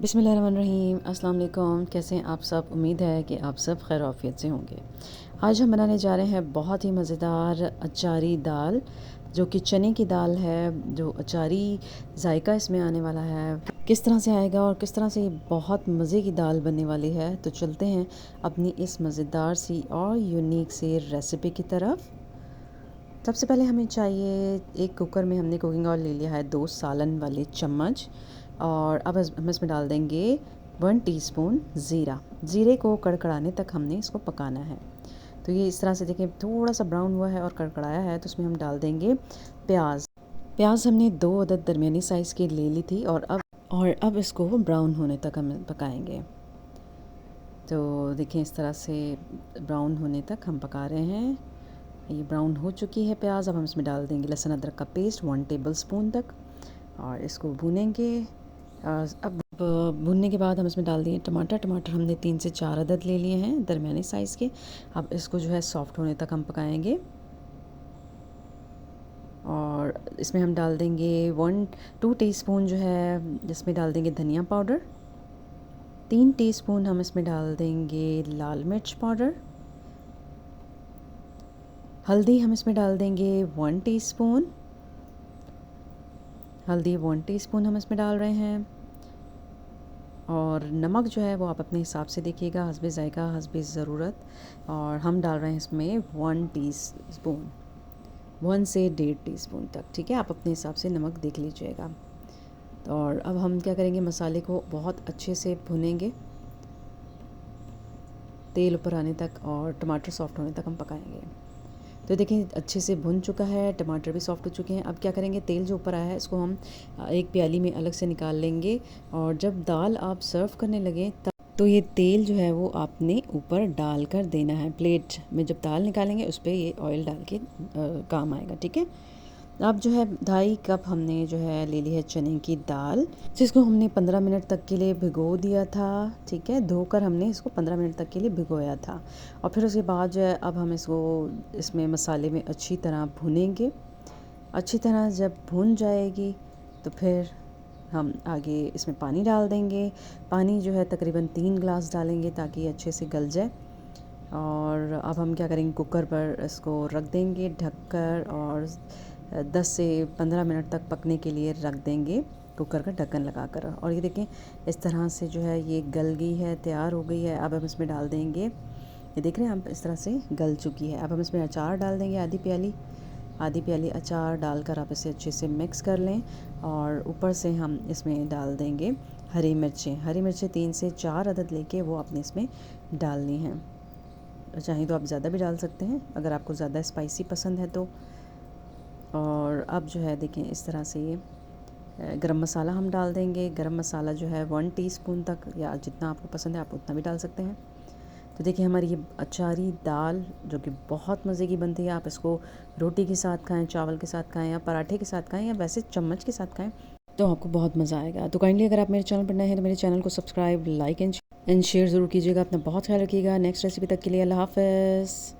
बिस्मिल्लाहिर्रहमानिर्रहीम। अस्सलाम वालेकुम। कैसे हैं आप सब? उम्मीद है कि आप सब खैर आफियत से होंगे। आज हम बनाने जा रहे हैं बहुत ही मज़ेदार अचारी दाल, जो कि चने की दाल है। जो अचारी जायका इसमें आने वाला है, किस तरह से आएगा और किस तरह से ये बहुत मज़े की दाल बनने वाली है। तो चलते हैं अपनी इस मज़ेदार सी और यूनिक सी रेसिपी की तरफ। सबसे पहले हमें चाहिए, एक कुकर में हमने कुकिंग ऑयल ले लिया है 2 सालन वाले चम्मच। और अब हम इसमें डाल देंगे 1 टीस्पून ज़ीरा। ज़ीरे को कड़कड़ाने तक हमने इसको पकाना है। तो ये इस तरह से देखें, थोड़ा सा ब्राउन हुआ है और कड़कड़ाया है, तो उसमें हम डाल देंगे प्याज। प्याज हमने 2 अदद दरमियानी साइज़ की ले ली थी और अब इसको ब्राउन होने तक हम पकाएंगे। तो देखें, इस तरह से ब्राउन होने तक हम पका रहे हैं। ये ब्राउन हो चुकी है प्याज। अब हम इसमें डाल देंगे लहसुन अदरक का पेस्ट 1 टेबलस्पून तक और इसको भूनेंगे। अब भूनने के बाद हम इसमें डाल दिए टमाटर। टमाटर हमने 3 से 4 अदद ले लिए हैं दरमियाने साइज़ के। अब इसको जो है सॉफ्ट होने तक हम पकाएंगे। और इसमें हम डाल देंगे 2 टीस्पून जो है, जिसमें डाल देंगे धनिया पाउडर। 3 टीस्पून हम इसमें डाल देंगे लाल मिर्च पाउडर। हल्दी हम इसमें डाल देंगे 1 टीस्पून। हल्दी 1 टीस्पून हम इसमें डाल रहे हैं। और नमक जो है वो आप अपने हिसाब से देखिएगा, हस्बे ज़ायका, हस्बे ज़रूरत। और हम डाल रहे हैं इसमें 1 टीस्पून, 1 से 1.5 टीस्पून तक। ठीक है, आप अपने हिसाब से नमक देख लीजिएगा। और अब हम क्या करेंगे, मसाले को बहुत अच्छे से भुनेंगे तेल ऊपर आने तक और टमाटर सॉफ्ट होने तक हम पकाएंगे। तो देखें, अच्छे से भुन चुका है, टमाटर भी सॉफ्ट हो चुके हैं। अब क्या करेंगे, तेल जो ऊपर आया है इसको हम एक प्याली में अलग से निकाल लेंगे। और जब दाल आप सर्व करने लगे तब तो ये तेल जो है वो आपने ऊपर डाल कर देना है। प्लेट में जब दाल निकालेंगे उस पर ये ऑयल डाल के काम आएगा। ठीक है। अब जो है 2.5 कप हमने जो है ले ली है चने की दाल, जिसको हमने 15 मिनट तक के लिए भिगो दिया था। ठीक है, धोकर हमने इसको 15 मिनट तक के लिए भिगोया था। और फिर उसके बाद जो है अब हम इसको इसमें मसाले में अच्छी तरह भूनेंगे। अच्छी तरह जब भून जाएगी तो फिर हम आगे इसमें पानी डाल देंगे। पानी जो है तकरीबन 3 गिलास डालेंगे ताकि ये अच्छे से गल जाए। और अब हम क्या करेंगे, कुकर पर इसको रख देंगे ढककर और 10 से 15 मिनट तक पकने के लिए रख देंगे कुकर का ढक्कन लगाकर। और ये देखें, इस तरह से जो है ये गल गई है, तैयार हो गई है। अब हम इसमें डाल देंगे, ये देख रहे हैं आप, इस तरह से गल चुकी है। अब हम इसमें अचार डाल देंगे, आधी प्याली अचार डालकर आप इसे अच्छे से मिक्स कर लें। और ऊपर से हम इसमें डाल देंगे हरी मिर्चें 3 से 4 अदद लेके वो आपने इसमें डालनी हैं। चाहे तो आप ज़्यादा भी डाल सकते हैं अगर आपको ज़्यादा स्पाइसी पसंद है तो। और अब जो है देखें, इस तरह से ये गरम मसाला हम डाल देंगे। गरम मसाला जो है 1 टीस्पून तक, या जितना आपको पसंद है आप उतना भी डाल सकते हैं। तो देखिए, हमारी ये अचारी दाल जो कि बहुत मज़े की बनती है, आप इसको रोटी के साथ खाएं, चावल के साथ खाएं, या पराठे के साथ खाएं, या वैसे चम्मच के साथ खाएं, तो आपको बहुत मज़ा आएगा। तो काइंडली अगर आप मेरे चैनल पर नए हैं तो मेरे चैनल को सब्सक्राइब, लाइक एंड शेयर ज़रूर कीजिएगा। अपना बहुत ख्याल रखिएगा। नेक्स्ट रेसिपी तक के लिए अल्लाह हाफ़िज़।